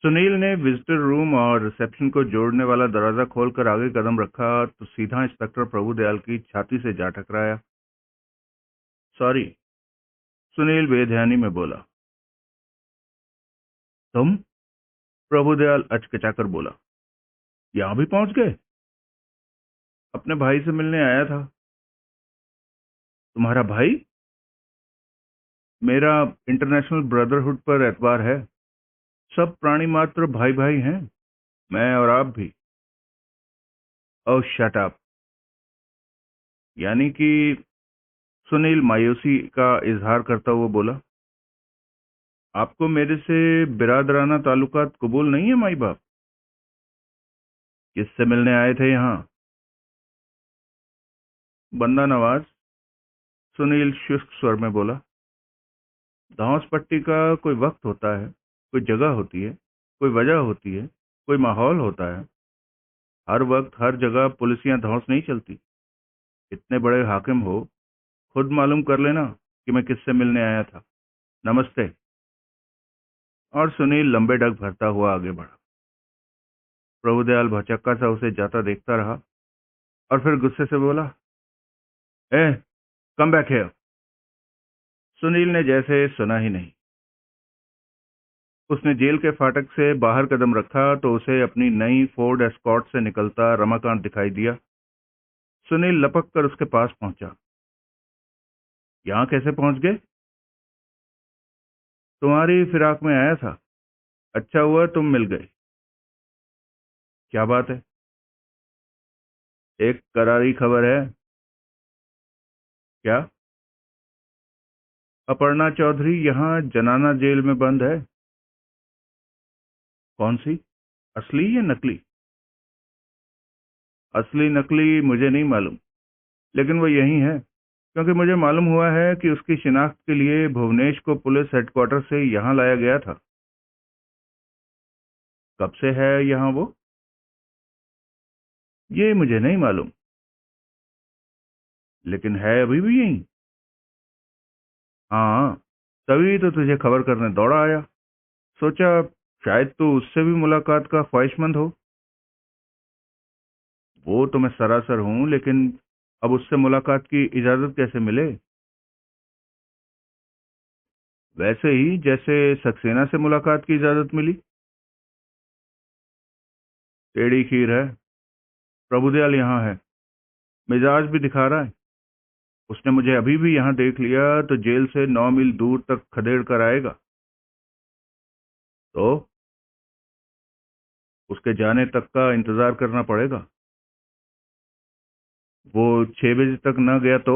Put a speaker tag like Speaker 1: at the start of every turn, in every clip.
Speaker 1: सुनील ने visitor room और reception को जोड़ने वाला दरवाजा खोलकर आगे कदम रखा तो सीधा इंस्पेक्टर प्रभुदयाल की छाती से जा टकराया। सॉरी, सुनील बेध्यानी में बोला। तुम? प्रभुदयाल अचकचाकर बोला। यहां भी पहुंच गए? अपने भाई से मिलने आया था। तुम्हारा भाई? मेरा इंटरनेशनल ब्रदरहुड पर एतबार है। सब प्राणी मात्र भाई भाई हैं, मैं और आप भी। ओह शट अप। यानी कि? सुनील मायूसी का इजहार करता हुआ बोला। आपको मेरे से बिरादराना ताल्लुकात कबूल नहीं है माई बाप? किससे मिलने आए थे यहाँ? बंदा नवाज, सुनील शुष्क स्वर में बोला। धौंस पट्टी का कोई वक्त होता है, कोई जगह होती है, कोई वजह होती है, कोई माहौल होता है। हर वक्त हर जगह पुलिस या धौंस नहीं चलती। इतने बड़े हाकिम हो, खुद मालूम कर लेना कि मैं किससे मिलने आया था। नमस्ते। और सुनील लंबे डग भरता हुआ आगे बढ़ा। प्रभुदयाल भौचक्का सा उसे जाता देखता रहा और फिर गुस्से से बोला, ए, कम बैक हियर। सुनील ने जैसे सुना ही नहीं। उसने जेल के फाटक से बाहर कदम रखा तो उसे अपनी नई फोर्ड एस्कॉर्ट से निकलता रमाकांत दिखाई दिया। सुनील लपक कर उसके पास पहुंचा। यहां कैसे पहुंच गए? तुम्हारी फिराक में आया था। अच्छा हुआ तुम मिल गए। क्या बात है? एक करारी खबर है। क्या? अपर्णा चौधरी यहाँ जनाना जेल में बंद है। कौन सी? असली या नकली? असली नकली मुझे नहीं मालूम, लेकिन वो यही है, क्योंकि मुझे मालूम हुआ है कि उसकी शिनाख्त के लिए भुवनेश को पुलिस हेडक्वार्टर से यहाँ लाया गया था। कब से है यहाँ वो? ये मुझे नहीं मालूम, लेकिन है अभी भी यहीं। हाँ, तभी तो तुझे खबर करने दौड़ा आया। सोचा शायद तू उससे भी मुलाकात का ख्वाहिशमंद हो। वो तो मैं सरासर हूँ, लेकिन अब उससे मुलाकात की इजाजत कैसे मिले? वैसे ही जैसे सक्सेना से मुलाकात की इजाजत मिली। टेढ़ी खीर है। प्रभुदयाल यहाँ है, मिजाज भी दिखा रहा है। उसने मुझे अभी भी यहाँ देख लिया तो जेल से 9 मील दूर तक खदेड़ कर आएगा। तो उसके जाने तक का इंतजार करना पड़ेगा। वो 6 बजे तक न गया तो?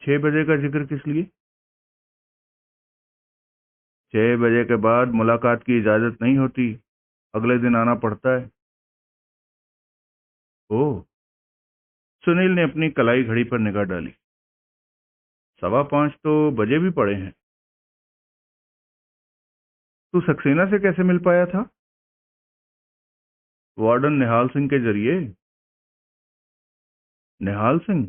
Speaker 1: 6 बजे का जिक्र किस लिए? 6 बजे के बाद मुलाकात की इजाजत नहीं होती, अगले दिन आना पड़ता है। ओह। सुनील ने अपनी कलाई घड़ी पर निगाह डाली। 5:15 तो बजे भी पड़े हैं। तू सक्सेना से कैसे मिल पाया था? वार्डन निहाल सिंह के जरिए। निहाल सिंह?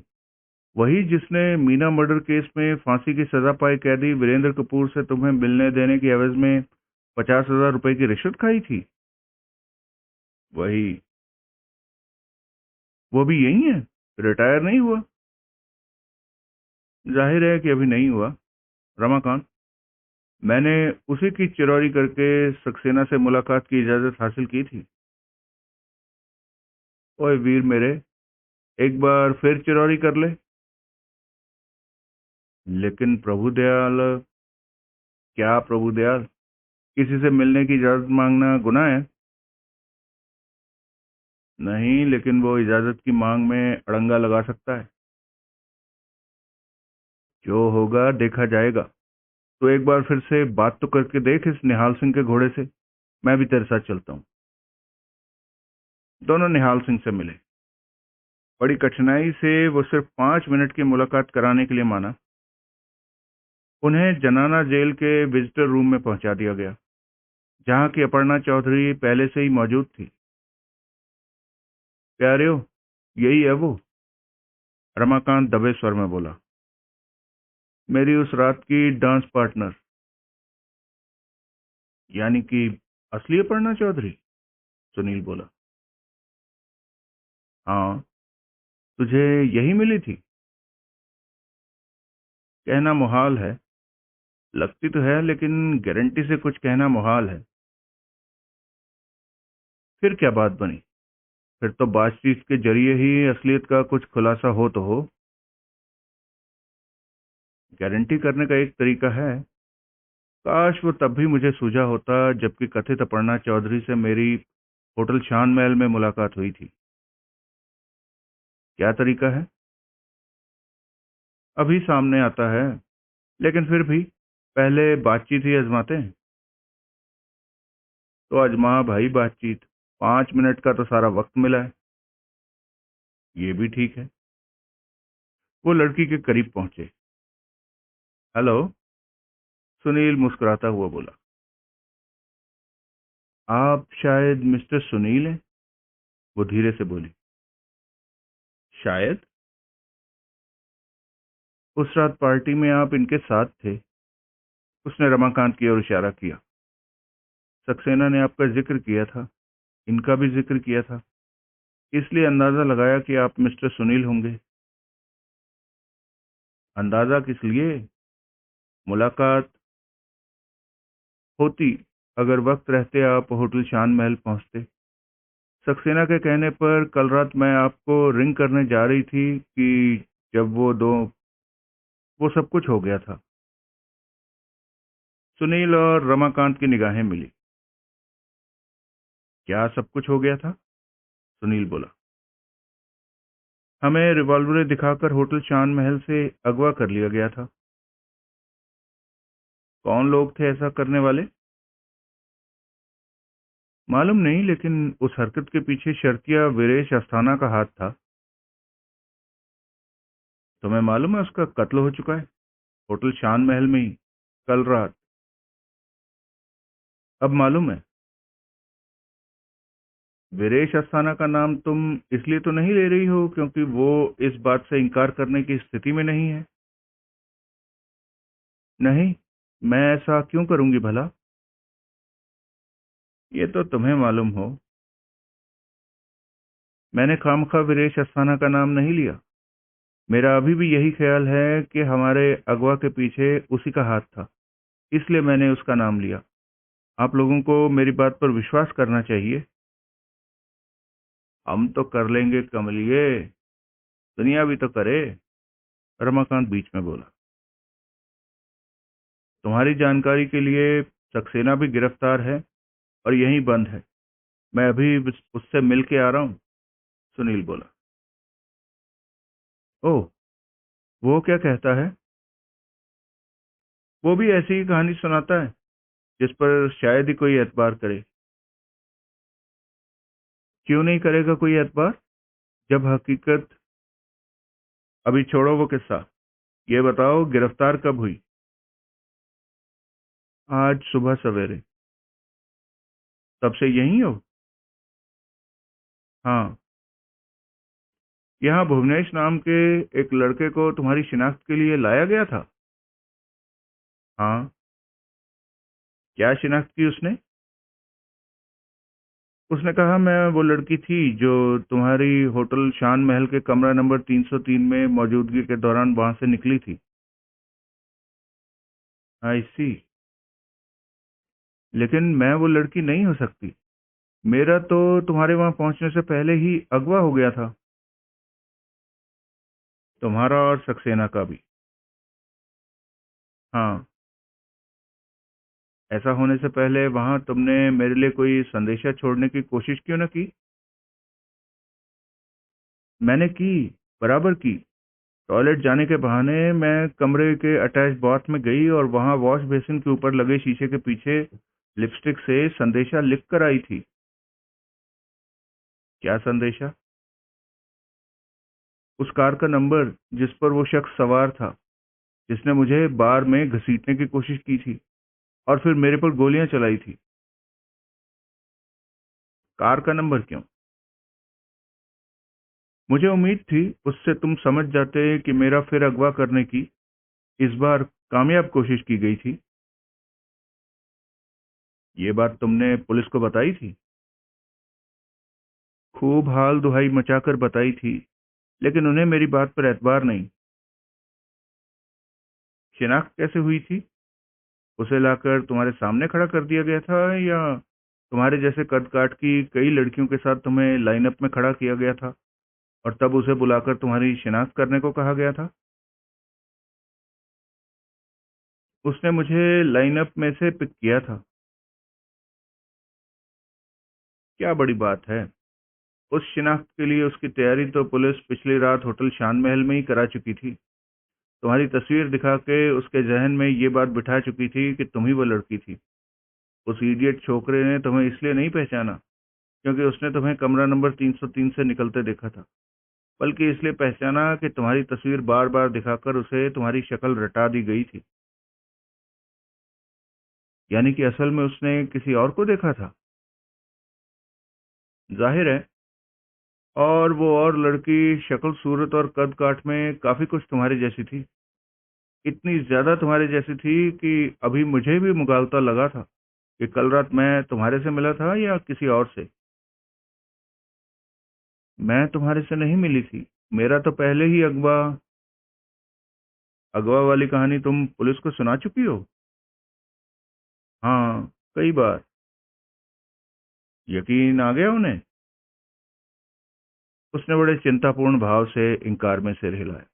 Speaker 1: वही जिसने मीना मर्डर केस में फांसी की सजा पाए कैदी वीरेंद्र कपूर से तुम्हें मिलने देने की एवज में 50,000 रुपए की रिश्वत खाई थी? वही। वो भी यही है? रिटायर नहीं हुआ? जाहिर है कि अभी नहीं हुआ। रमाकांत, मैंने उसी की चिरौरी करके सक्सेना से मुलाकात की इजाजत हासिल की थी। ओए वीर मेरे, एक बार फिर चिरौरी कर ले। लेकिन प्रभुदयाल। क्या प्रभुदयाल? किसी से मिलने की इजाजत मांगना गुनाह है? नहीं, लेकिन वो इजाजत की मांग में अड़ंगा लगा सकता है। जो होगा देखा जाएगा। तो एक बार फिर से बात तो करके देख इस निहाल सिंह के घोड़े से। मैं भी तेरे साथ चलता हूँ। दोनों निहाल सिंह से मिले। बड़ी कठिनाई से वो सिर्फ 5 मिनट की मुलाकात कराने के लिए माना। उन्हें जनाना जेल के विजिटर रूम में पहुंचा दिया गया, जहां की अपर्णा चौधरी पहले से ही मौजूद थी। प्यारे हो, यही है वो, रमाकांत दबे स्वर में बोला। मेरी उस रात की डांस पार्टनर। यानी कि असली अपर्णा चौधरी? सुनील बोला। हाँ, तुझे यही मिली थी? कहना मुहाल है। लगती तो है, लेकिन गारंटी से कुछ कहना मुहाल है। फिर क्या बात बनी? फिर तो बातचीत के जरिए ही असलियत का कुछ खुलासा हो तो हो। गारंटी करने का एक तरीका है। काश वो तब भी मुझे सूझा होता जबकि कथित अपर्णा चौधरी से मेरी होटल शान महल में मुलाकात हुई थी। क्या तरीका है? अभी सामने आता है, लेकिन फिर भी पहले बातचीत ही आजमाते हैं। तो आजमा भाई बातचीत। 5 मिनट का तो सारा वक्त मिला है। ये भी ठीक है। वो लड़की के करीब पहुंचे। हेलो। सुनील मुस्कुराता हुआ बोला। आप शायद मिस्टर सुनील हैं? वो धीरे से बोली। शायद। उस रात पार्टी में आप इनके साथ थे। उसने रमाकांत की ओर इशारा किया। सक्सेना ने आपका जिक्र किया था, इनका भी जिक्र किया था, इसलिए अंदाजा लगाया कि आप मिस्टर सुनील होंगे। अंदाजा किस लिए? मुलाकात होती अगर वक्त रहते आप होटल शान महल पहुंचते। सक्सेना के कहने पर कल रात मैं आपको रिंग करने जा रही थी कि जब वो सब कुछ हो गया था। सुनील और रमाकांत की निगाहें मिली। क्या सब कुछ हो गया था? सुनील बोला। हमें रिवॉल्वरें दिखाकर होटल शान महल से अगवा कर लिया गया था। कौन लोग थे ऐसा करने वाले? मालूम नहीं, लेकिन उस हरकत के पीछे शर्तिया वीरेश अस्थाना का हाथ था। तुम्हें मालूम है उसका कत्ल हो चुका है, होटल शान महल में ही, कल रात। अब मालूम है? वीरेश अस्थाना का नाम तुम इसलिए तो नहीं ले रही हो क्योंकि वो इस बात से इनकार करने की स्थिति में नहीं है? नहीं, मैं ऐसा क्यों करूंगी भला? ये तो तुम्हें मालूम हो। मैंने खामखा वीरेश अस्थाना का नाम नहीं लिया। मेरा अभी भी यही ख्याल है कि हमारे अगवा के पीछे उसी का हाथ था, इसलिए मैंने उसका नाम लिया। आप लोगों को मेरी बात पर विश्वास करना चाहिए। हम तो कर लेंगे कमलिए, दुनिया भी तो करे। रमाकांत बीच में बोला। तुम्हारी जानकारी के लिए सक्सेना भी गिरफ्तार है और यहीं बंद है। मैं अभी उससे मिल के आ रहा हूँ। सुनील बोला। ओह, वो क्या कहता है? वो भी ऐसी ही कहानी सुनाता है जिस पर शायद ही कोई एतबार करे। क्यों नहीं करेगा कोई एतबार, जब हकीकत। अभी छोड़ो वो किस्सा, ये बताओ गिरफ्तार कब हुई? आज सुबह सवेरे। तब से यहीं हो? हाँ। यहाँ भुवनेश नाम के एक लड़के को तुम्हारी शिनाख्त के लिए लाया गया था? हाँ। क्या शिनाख्त की उसने? उसने कहा मैं वो लड़की थी जो तुम्हारी होटल शान महल के कमरा नंबर 303 में मौजूदगी के दौरान वहां से निकली थी। आई सी। लेकिन मैं वो लड़की नहीं हो सकती। मेरा तो तुम्हारे वहां पहुंचने से पहले ही अगवा हो गया था। तुम्हारा और सक्सेना का भी। हाँ। ऐसा होने से पहले वहां तुमने मेरे लिए कोई संदेशा छोड़ने की कोशिश क्यों न की? मैंने की, बराबर की। टॉयलेट जाने के बहाने मैं कमरे के अटैच बाथ में गई और वहां वॉश बेसिन के ऊपर लगे शीशे के पीछे लिपस्टिक से संदेशा लिख कर आई थी। क्या संदेशा? उस कार का नंबर जिस पर वो शख्स सवार था जिसने मुझे बार में घसीटने की कोशिश की थी और फिर मेरे पर गोलियां चलाई थी। कार का नंबर क्यों? मुझे उम्मीद थी उससे तुम समझ जाते कि मेरा फिर अगवा करने की इस बार कामयाब कोशिश की गई थी। ये बात तुमने पुलिस को बताई थी? खूब हाल दुहाई मचाकर बताई थी, लेकिन उन्हें मेरी बात पर एतबार नहीं। शिनाख्त कैसे हुई थी? उसे लाकर तुम्हारे सामने खड़ा कर दिया गया था, या तुम्हारे जैसे कद काठ की कई लड़कियों के साथ तुम्हें लाइनअप में खड़ा किया गया था और तब उसे बुलाकर तुम्हारी शिनाख्त करने को कहा गया था? उसने मुझे लाइनअप में से पिक किया था। क्या बड़ी बात है। उस शिनाख्त के लिए उसकी तैयारी तो पुलिस पिछली रात होटल शान महल में ही करा चुकी थी। तुम्हारी तस्वीर दिखा के उसके जहन में ये बात बिठा चुकी थी कि तुम ही वो लड़की थी। उस इडियट छोकरे ने तुम्हें इसलिए नहीं पहचाना क्योंकि उसने तुम्हें कमरा नंबर 303 से निकलते देखा था, बल्कि इसलिए पहचाना कि तुम्हारी तस्वीर बार बार दिखाकर उसे तुम्हारी शक्ल रटा दी गई थी। यानी कि असल में उसने किसी और को देखा था। जाहिर है। और वो और लड़की शक्ल सूरत और कद काठ में काफी कुछ तुम्हारी जैसी थी। इतनी ज्यादा तुम्हारे जैसी थी कि अभी मुझे भी मुगालता लगा था कि कल रात मैं तुम्हारे से मिला था या किसी और से। मैं तुम्हारे से नहीं मिली थी। मेरा तो पहले ही अगवा। अगवा वाली कहानी तुम पुलिस को सुना चुकी हो? हाँ, कई बार। यकीन आ गया उन्हें? उसने बड़े चिंतापूर्ण भाव से इनकार में सिर हिलाया।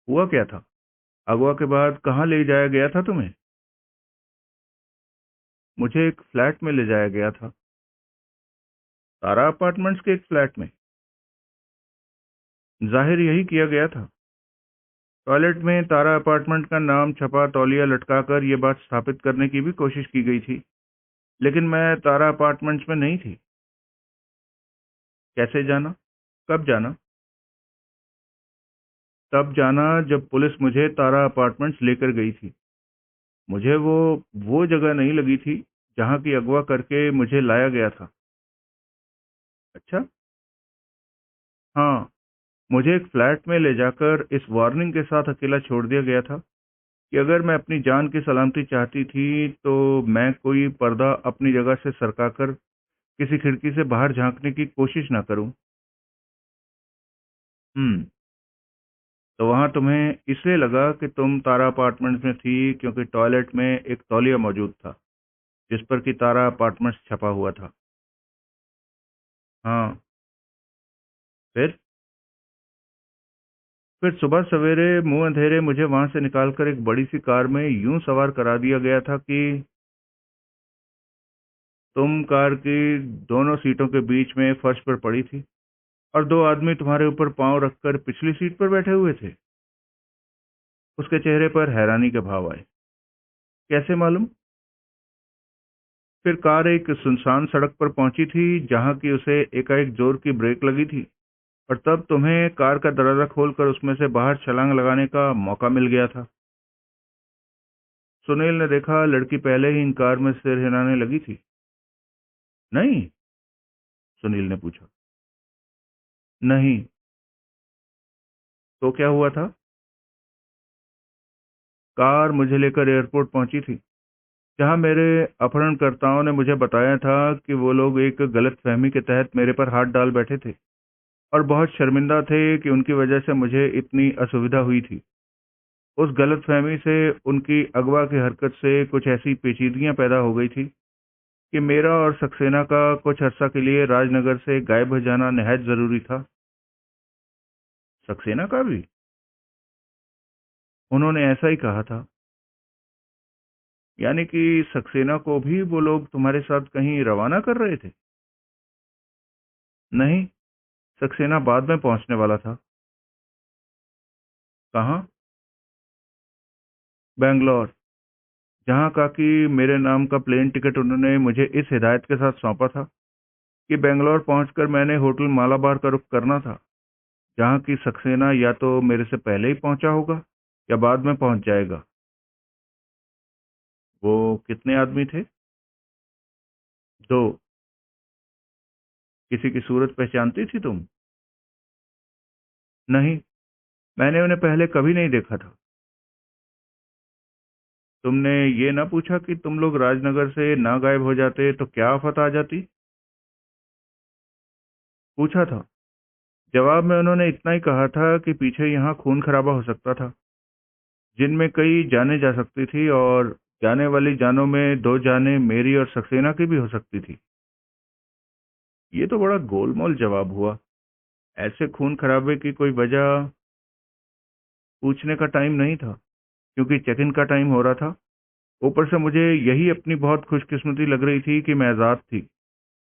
Speaker 1: हुआ क्या था? अगवा के बाद कहाँ ले जाया गया था तुम्हें? मुझे एक फ्लैट में ले जाया गया था। तारा अपार्टमेंट्स के एक फ्लैट में? जाहिर यही किया गया था। टॉयलेट में तारा अपार्टमेंट का नाम छपा तौलिया लटकाकर ये बात स्थापित करने की भी कोशिश की गई थी, लेकिन मैं तारा अपार्टमेंट्स में नहीं थी। कैसे जाना? कब जाना? तब जाना जब पुलिस मुझे तारा अपार्टमेंट्स लेकर गई थी। मुझे वो जगह नहीं लगी थी जहां की अगवा करके मुझे लाया गया था। अच्छा। हाँ, मुझे एक फ्लैट में ले जाकर इस वार्निंग के साथ अकेला छोड़ दिया गया था कि अगर मैं अपनी जान की सलामती चाहती थी तो मैं कोई पर्दा अपनी जगह से सरकाकर किसी खिड़की से बाहर झांकने की कोशिश ना करूं। हम्म। तो वहां तुम्हें इसलिए लगा कि तुम तारा अपार्टमेंट्स में थी क्योंकि टॉयलेट में एक तौलिया मौजूद था जिस पर कि तारा अपार्टमेंट्स छपा हुआ था। हाँ। फिर? फिर सुबह सवेरे मुंह अंधेरे मुझे वहां से निकालकर एक बड़ी सी कार में यूं सवार करा दिया गया था कि तुम कार की दोनों सीटों के बीच में फर्श पर पड़ी थी और दो आदमी तुम्हारे ऊपर पांव रखकर पिछली सीट पर बैठे हुए थे। उसके चेहरे पर हैरानी के भाव आए। कैसे मालूम? फिर कार एक सुनसान सड़क पर पहुंची थी जहां की उसे एकाएक जोर की ब्रेक लगी थी और तब तुम्हें कार का दरवाजा खोलकर उसमें से बाहर छलांग लगाने का मौका मिल गया था। सुनील ने देखा लड़की पहले ही इन कार में सिर हिलाने लगी थी। नहीं? सुनील ने पूछा। नहीं। तो क्या हुआ था? कार मुझे लेकर एयरपोर्ट पहुंची थी जहां मेरे अपहरणकर्ताओं ने मुझे बताया था कि वो लोग एक गलतफहमी के तहत मेरे पर हाथ डाल बैठे थे और बहुत शर्मिंदा थे कि उनकी वजह से मुझे इतनी असुविधा हुई थी। उस गलतफहमी से उनकी अगवा की हरकत से कुछ ऐसी पेचीदगियां पैदा हो गई थी कि मेरा और सक्सेना का कुछ अरसा के लिए राजनगर से गायब हो जाना निहायत जरूरी था। सक्सेना का भी? उन्होंने ऐसा ही कहा था। यानी कि सक्सेना को भी वो लोग तुम्हारे साथ कहीं रवाना कर रहे थे? नहीं, सक्सेना बाद में पहुंचने वाला था। कहाँ? बेंगलोर। जहाँ का कि मेरे नाम का प्लेन टिकट उन्होंने मुझे इस हिदायत के साथ सौंपा था कि बेंगलोर पहुंचकर मैंने होटल मालाबार का रुख करना था, जहाँ की सक्सेना या तो मेरे से पहले ही पहुंचा होगा या बाद में पहुंच जाएगा। वो कितने आदमी थे? दो। किसी की सूरत पहचानती थी तुम? नहीं, मैंने उन्हें पहले कभी नहीं देखा था। तुमने ये ना पूछा कि तुम लोग राजनगर से ना गायब हो जाते तो क्या आफत आ जाती? पूछा था। जवाब में उन्होंने इतना ही कहा था कि पीछे यहाँ खून खराबा हो सकता था, जिनमें कई जाने जा सकती थी, और जाने वाली जानों में दो जानें मेरी और सक्सेना की भी हो सकती थी। ये तो बड़ा गोलमोल जवाब हुआ। ऐसे खून खराबे की कोई वजह पूछने का टाइम नहीं था, क्योंकि चेक इन का टाइम हो रहा था। ऊपर से मुझे यही अपनी बहुत खुशकिस्मती लग रही थी कि मैं आज़ाद थी।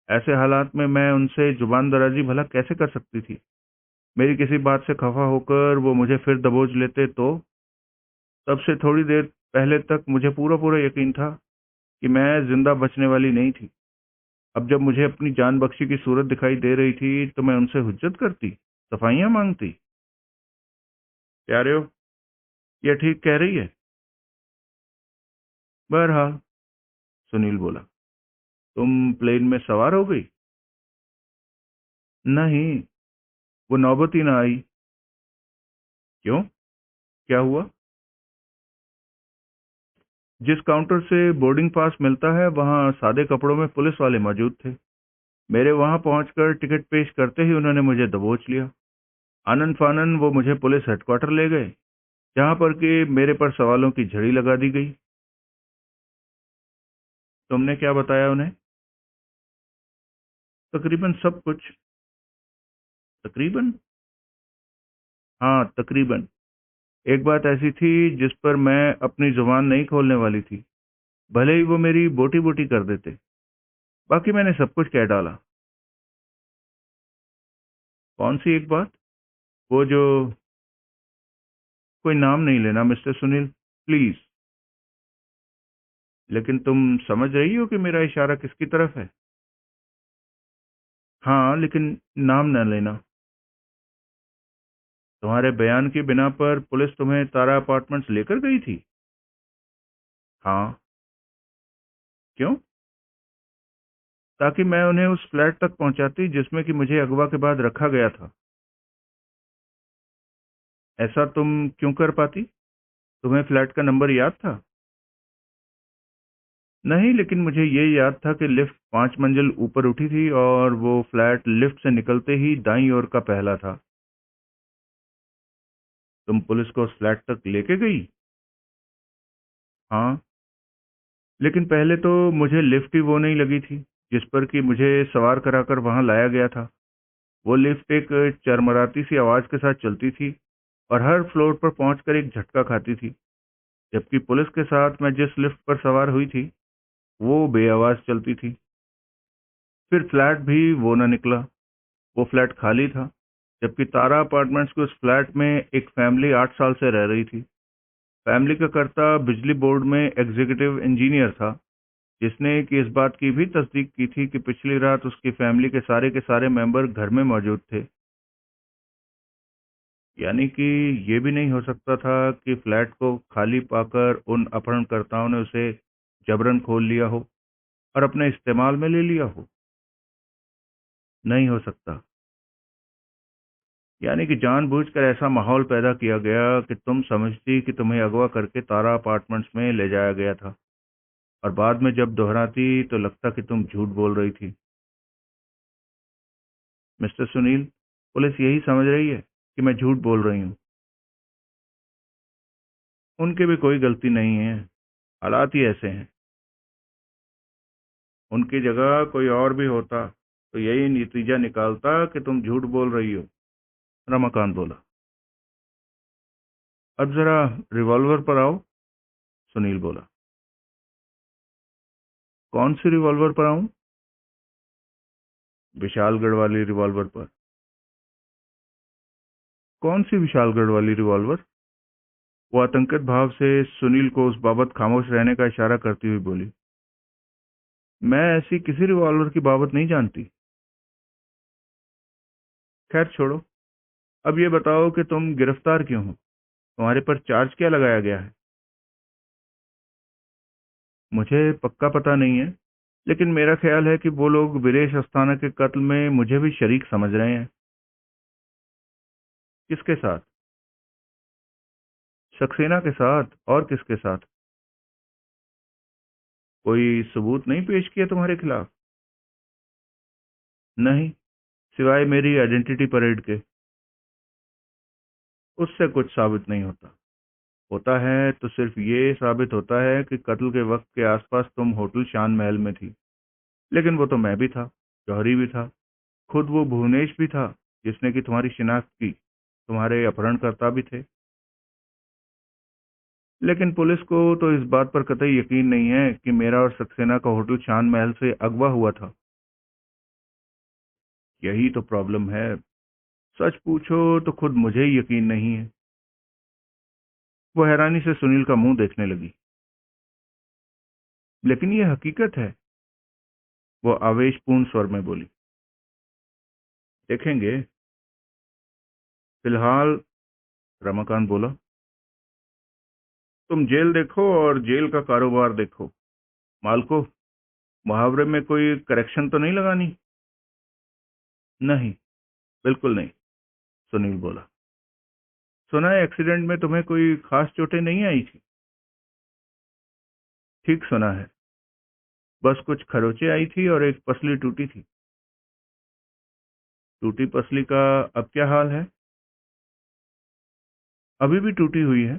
Speaker 1: ऐसे हालात में मैं उनसे जुबान दराजी भला कैसे कर सकती थी? मेरी किसी बात से खफा होकर वो मुझे फिर दबोच लेते तो? तब से थोड़ी देर पहले तक मुझे पूरा पूरा यकीन था कि मैं जिंदा बचने वाली नहीं थी। अब जब मुझे अपनी जान बख्शी की सूरत दिखाई दे रही थी तो मैं उनसे हुज्जत करती, सफाइयां मांगती। प्यारे हो, ये ठीक कह रही है। बहरहाल, सुनील बोला, तुम प्लेन में सवार हो गई? नहीं, वो नौबत ही ना आई। क्यों? क्या हुआ? जिस काउंटर से बोर्डिंग पास मिलता है वहां सादे कपड़ों में पुलिस वाले मौजूद थे। मेरे वहां पहुंचकर टिकट पेश करते ही उन्होंने मुझे दबोच लिया। आनन फानन वो मुझे पुलिस हेडक्वार्टर ले गए, जहां पर कि मेरे पर सवालों की झड़ी लगा दी गई। तुमने क्या बताया उन्हें? तकरीबन सब कुछ। तकरीबन? हाँ, तकरीबन। एक बात ऐसी थी जिस पर मैं अपनी जुबान नहीं खोलने वाली थी, भले ही वो मेरी बोटी बोटी कर देते। बाकी मैंने सब कुछ कह डाला। कौन सी एक बात? वो जो... कोई नाम नहीं लेना मिस्टर सुनील, प्लीज। लेकिन तुम समझ रही हो कि मेरा इशारा किसकी तरफ है? हाँ, लेकिन नाम न लेना। तुम्हारे बयान की बिना पर पुलिस तुम्हें तारा अपार्टमेंट्स लेकर गई थी? हाँ। क्यों? ताकि मैं उन्हें उस फ्लैट तक पहुंचाती जिसमें कि मुझे अगवा के बाद रखा गया था। ऐसा तुम क्यों कर पाती? तुम्हें फ्लैट का नंबर याद था? नहीं, लेकिन मुझे ये याद था कि लिफ्ट 5 मंजिल ऊपर उठी थी और वो फ्लैट लिफ्ट से निकलते ही दाईं ओर का पहला था। तुम पुलिस को उस फ्लैट तक लेके गई? हाँ, लेकिन पहले तो मुझे लिफ्ट ही वो नहीं लगी थी जिस पर कि मुझे सवार कराकर वहां लाया गया था। वो लिफ्ट एक चरमराती सी आवाज के साथ चलती थी और हर फ्लोर पर पहुंचकर एक झटका खाती थी, जबकि पुलिस के साथ मैं जिस लिफ्ट पर सवार हुई थी वो बेआवाज चलती थी। फिर फ्लैट भी वो न निकला। वो फ्लैट खाली था, जबकि तारा अपार्टमेंट्स के उस फ्लैट में एक फैमिली 8 साल से रह रही थी। फैमिली का कर्ता बिजली बोर्ड में एग्जीक्यूटिव इंजीनियर था, जिसने कि इस बात की भी तस्दीक की थी कि पिछली रात उसकी फैमिली के सारे मेंबर घर में मौजूद थे। यानी कि ये भी नहीं हो सकता था कि फ्लैट को खाली पाकर उन अपहरणकर्ताओं ने उसे जबरन खोल लिया हो और अपने इस्तेमाल में ले लिया हो। नहीं हो सकता। यानी कि जानबूझकर ऐसा माहौल पैदा किया गया कि तुम समझती कि तुम्हें अगवा करके तारा अपार्टमेंट्स में ले जाया गया था, और बाद में जब दोहराती तो लगता कि तुम झूठ बोल रही थी। मिस्टर सुनील, पुलिस यही समझ रही है कि मैं झूठ बोल रही हूँ। उनकी भी कोई गलती नहीं है, हालात ही ऐसे हैं। उनकी जगह कोई और भी होता तो यही नतीजा निकालता कि तुम झूठ बोल रही हो। रमाकांत बोला। अब जरा रिवॉल्वर पर आओ, सुनील बोला। कौन सी रिवॉल्वर पर आऊं? विशालगढ़ वाली रिवॉल्वर पर। कौन सी विशालगढ़ वाली रिवॉल्वर? वो आतंकित भाव से सुनील को उस बाबत खामोश रहने का इशारा करती हुई बोली। मैं ऐसी किसी रिवॉल्वर की बाबत नहीं जानती। खैर छोड़ो। अब ये बताओ कि तुम गिरफ्तार क्यों हो? तुम्हारे पर चार्ज क्या लगाया गया है? मुझे पक्का पता नहीं है, लेकिन मेरा ख्याल है कि वो लोग वीरेश अस्थाना के कत्ल में मुझे भी शरीक समझ रहे हैं। किसके साथ? सक्सेना के साथ। और किसके साथ? कोई सबूत नहीं पेश किया तुम्हारे खिलाफ? नहीं, सिवाय मेरी आइडेंटिटी परेड के। उससे कुछ साबित नहीं होता। होता है तो सिर्फ ये साबित होता है कि कत्ल के वक्त के आसपास तुम होटल शान महल में थी। लेकिन वो तो मैं भी था, जौहरी भी था, खुद वो भुवनेश भी था जिसने की तुम्हारी शिनाख्त की। तुम्हारे अपहरणकर्ता भी थे। लेकिन पुलिस को तो इस बात पर कतई यकीन नहीं है कि मेरा और सक्सेना का होटल शान महल से अगवा हुआ था। यही तो प्रॉब्लम है। सच पूछो तो खुद मुझे ही यकीन नहीं है। वो हैरानी से सुनील का मुंह देखने लगी। लेकिन ये हकीकत है, वो आवेशपूर्ण स्वर में बोली। देखेंगे। फिलहाल, रमाकांत बोला, तुम जेल देखो और जेल का कारोबार देखो। मालको, मुहावरे में कोई करेक्शन तो नहीं लगानी? नहीं, बिल्कुल नहीं, सुनील बोला। सुना है एक्सीडेंट में तुम्हें कोई खास चोटें नहीं आई थी? ठीक सुना है। बस कुछ खरोंचें आई थी और एक पसली टूटी थी। टूटी पसली का अब क्या हाल है? अभी भी टूटी हुई है।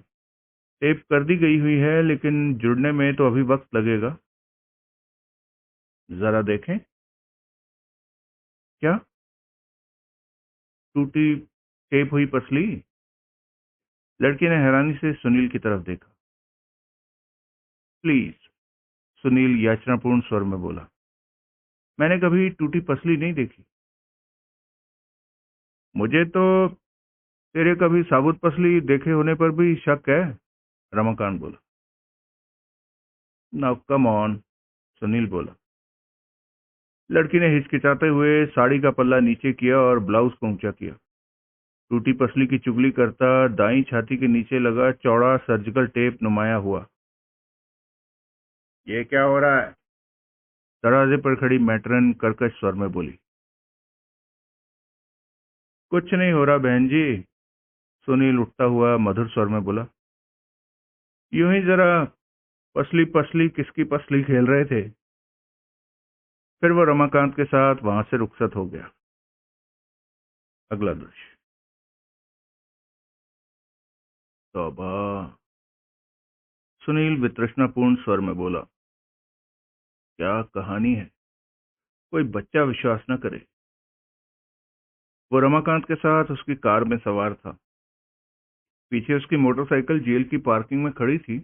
Speaker 1: टेप कर दी गई हुई है, लेकिन जुड़ने में तो अभी वक्त लगेगा। जरा देखें। क्या? टूटी टेप हुई पसली? लड़की ने हैरानी से सुनील की तरफ देखा। प्लीज, सुनील याचनापूर्ण स्वर में बोला, मैंने कभी टूटी पसली नहीं देखी। मुझे तो तेरे कभी साबुत पसली देखे होने पर भी शक है, रमाकांत बोला। नाउ कम ऑन, सुनील बोला। लड़की ने हिचकिचाते हुए साड़ी का पल्ला नीचे किया और ब्लाउज को ऊंचा किया। टूटी पसली की चुगली करता दाईं छाती के नीचे लगा चौड़ा सर्जिकल टेप नुमाया हुआ। ये क्या हो रहा है? दरवाजे पर खड़ी मैट्रन कर्कश स्वर में बोली। कुछ नहीं हो रहा बहन जी, सुनील उठता हुआ मधुर स्वर में बोला। यूं ही जरा पसली पसली किसकी पसली खेल रहे थे। फिर वो रमाकांत के साथ वहां से रुखसत हो गया। अगला दृश्य। तौबा, सुनील वितृष्णापूर्ण स्वर में बोला। क्या कहानी है, कोई बच्चा विश्वास न करे। वो रमाकांत के साथ उसकी कार में सवार था। पीछे उसकी मोटरसाइकिल जेल की पार्किंग में खड़ी थी,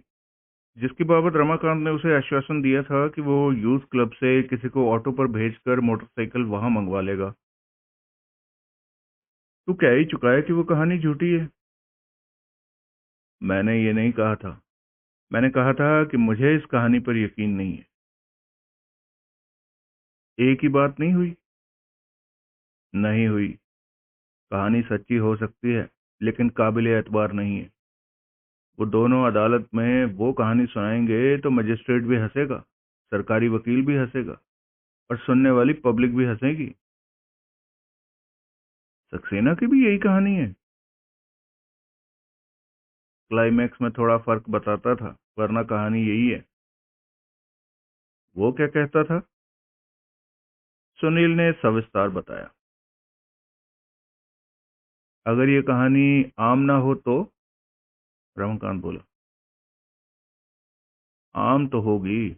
Speaker 1: जिसकी बाबत रमाकांत ने उसे आश्वासन दिया था कि वो यूथ क्लब से किसी को ऑटो पर भेजकर मोटरसाइकिल वहां मंगवा लेगा। तू कह ही चुका है कि वो कहानी झूठी है। मैंने ये नहीं कहा था। मैंने कहा था कि मुझे इस कहानी पर यकीन नहीं है। एक ही बात नहीं हुई? नहीं हुई। कहानी सच्ची हो सकती है, लेकिन काबिले एतबार नहीं है। वो दोनों अदालत में वो कहानी सुनाएंगे तो मजिस्ट्रेट भी हंसेगा, सरकारी वकील भी हंसेगा, और सुनने वाली पब्लिक भी हंसेगी। सक्सेना की भी यही कहानी है। क्लाइमैक्स में थोड़ा फर्क बताता था, वरना कहानी यही है। वो क्या कहता था? सुनील ने सविस्तार बताया। अगर ये कहानी आम ना हो तो? रमाकांत बोला। आम तो होगी।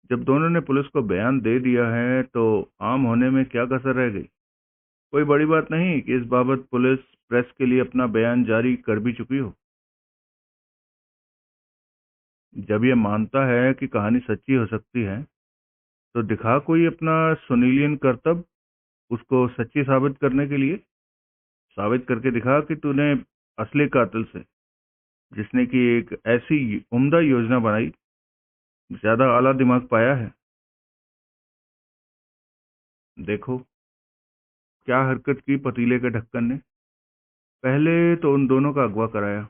Speaker 1: जब दोनों ने पुलिस को बयान दे दिया है तो आम होने में क्या कसर रह गई? कोई बड़ी बात नहीं कि इस बाबत पुलिस प्रेस के लिए अपना बयान जारी कर भी चुकी हो। जब ये मानता है कि कहानी सच्ची हो सकती है, तो दिखा कोई अपना सुनीलियन करतब उसको सच्ची साबित करने के लिए। साबित करके दिखा कि तूने असली कातिल से, जिसने की एक ऐसी उम्दा योजना बनाई, ज्यादा आला दिमाग पाया है। देखो क्या हरकत की पतीले के ढक्कन ने। पहले तो उन दोनों का अगवा कराया,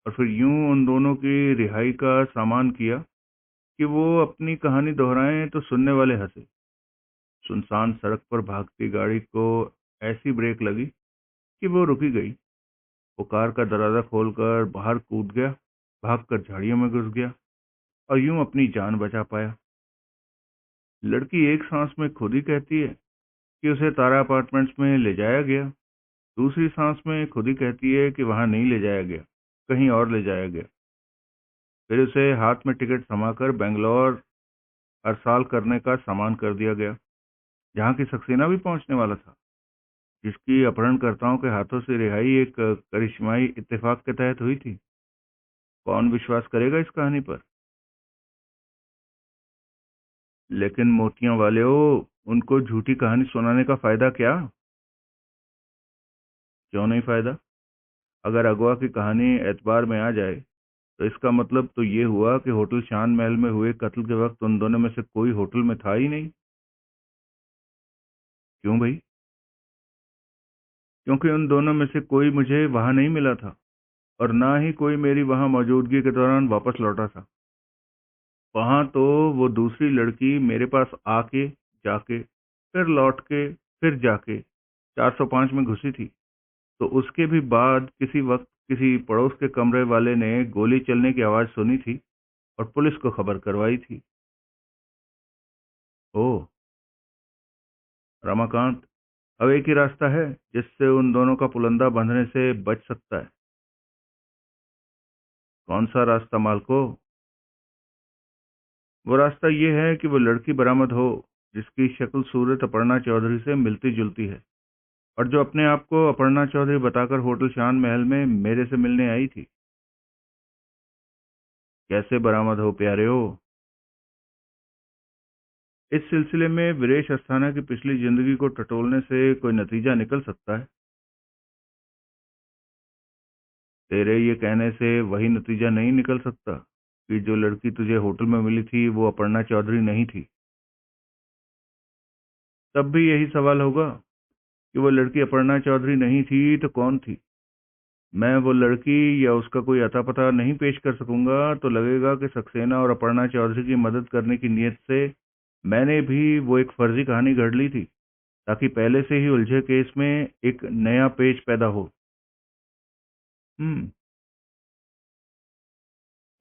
Speaker 1: और फिर यूं उन दोनों की रिहाई का सामान किया कि वो अपनी कहानी दोहराएं तो सुनने वाले हंसे। सुनसान सड़क पर भागती गाड़ी को ऐसी ब्रेक लगी कि वो रुकी गई। वो कार का दरवाजा खोलकर बाहर कूद गया, भागकर झाड़ियों में घुस गया, और यूं अपनी जान बचा पाया। लड़की एक सांस में खुद ही कहती है कि उसे तारा अपार्टमेंट्स में ले जाया गया, दूसरी सांस में खुद ही कहती है कि वहां नहीं ले जाया गया, कहीं और ले जाया गया। फिर उसे हाथ में टिकट थमाकर बेंगलोर अरसाल करने का सामान कर दिया गया, जहां की सक्सेना भी पहुंचने वाला था, जिसकी अपहरणकर्ताओं के हाथों से रिहाई एक करिश्माई इत्तेफाक के तहत हुई थी। कौन विश्वास करेगा इस कहानी पर? लेकिन मोतियों वाले उनको झूठी कहानी सुनाने का फायदा क्या? क्यों नहीं फायदा? अगर अगवा की कहानी एतबार में आ जाए तो इसका मतलब तो ये हुआ कि होटल शान महल में हुए कत्ल के वक्त उन दोनों में से कोई होटल में था ही नहीं। क्यों भाई? क्योंकि उन दोनों में से कोई मुझे वहां नहीं मिला था, और ना ही कोई मेरी वहां मौजूदगी के दौरान वापस लौटा था। वहां तो वो दूसरी लड़की मेरे पास आके, जाके, फिर लौट के, फिर जाके 405 में घुसी थी। तो उसके भी बाद किसी वक्त किसी पड़ोस के कमरे वाले ने गोली चलने की आवाज सुनी थी और पुलिस को खबर करवाई थी। ओह, रमाकांत, अब एक ही रास्ता है जिससे उन दोनों का पुलंदा बंधने से बच सकता है। कौन सा रास्ता मालको? वो रास्ता ये है कि वो लड़की बरामद हो जिसकी शक्ल सूरत अपर्णा चौधरी से मिलती जुलती है, और जो अपने आप को अपर्णा चौधरी बताकर होटल शान महल में मेरे से मिलने आई थी। कैसे बरामद हो प्यारे हो? इस सिलसिले में वीरेश अस्थाना की पिछली जिंदगी को टटोलने से कोई नतीजा निकल सकता है। तेरे ये कहने से वही नतीजा नहीं निकल सकता कि जो लड़की तुझे होटल में मिली थी वो अपर्णा चौधरी नहीं थी? तब भी यही सवाल होगा कि वो लड़की अपर्णा चौधरी नहीं थी तो कौन थी? मैं वो लड़की या उसका कोई अता पता नहीं पेश कर सकूंगा तो लगेगा कि सक्सेना और अपर्णा चौधरी की मदद करने की नीयत से मैंने भी वो एक फर्जी कहानी गढ़ ली थी, ताकि पहले से ही उलझे केस में एक नया पेज पैदा हो। हम्म।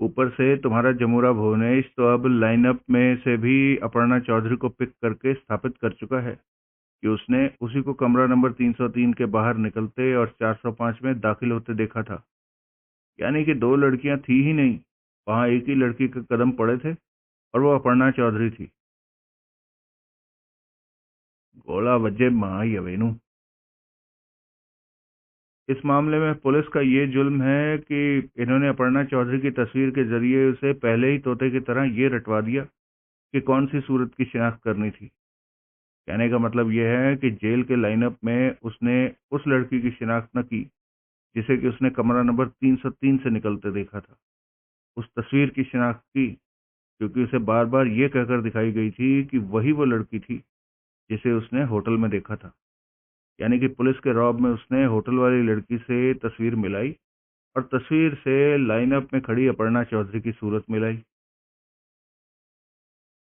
Speaker 1: ऊपर से तुम्हारा जमूरा भुवनेश तो अब लाइनअप में से भी अपर्णा चौधरी को पिक करके स्थापित कर चुका है कि उसने उसी को कमरा नंबर 303 के बाहर निकलते और 405 में दाखिल होते देखा था। यानी कि दो लड़कियां थी ही नहीं, वहां एक ही लड़की के कदम पड़े थे, और वो अपर्णा चौधरी थी। गोला वज्जे माई अवेनु। इस मामले में पुलिस का ये जुल्म है कि इन्होंने अपर्णा चौधरी की तस्वीर के जरिए उसे पहले ही तोते की तरह ये रटवा दिया कि कौन सी सूरत की शिनाख्त करनी थी। कहने का मतलब यह है कि जेल के लाइनअप में उसने उस लड़की की शिनाख्त न की जिसे कि उसने कमरा नंबर 303 से निकलते देखा था। उस तस्वीर की शिनाख्त की क्योंकि उसे बार बार ये कहकर दिखाई गई थी कि वही वो लड़की थी जिसे उसने होटल में देखा था। यानी कि पुलिस के रौब में उसने होटल वाली लड़की से तस्वीर मिलाई और तस्वीर से लाइनअप में खड़ी अपर्णा चौधरी की सूरत मिलाई।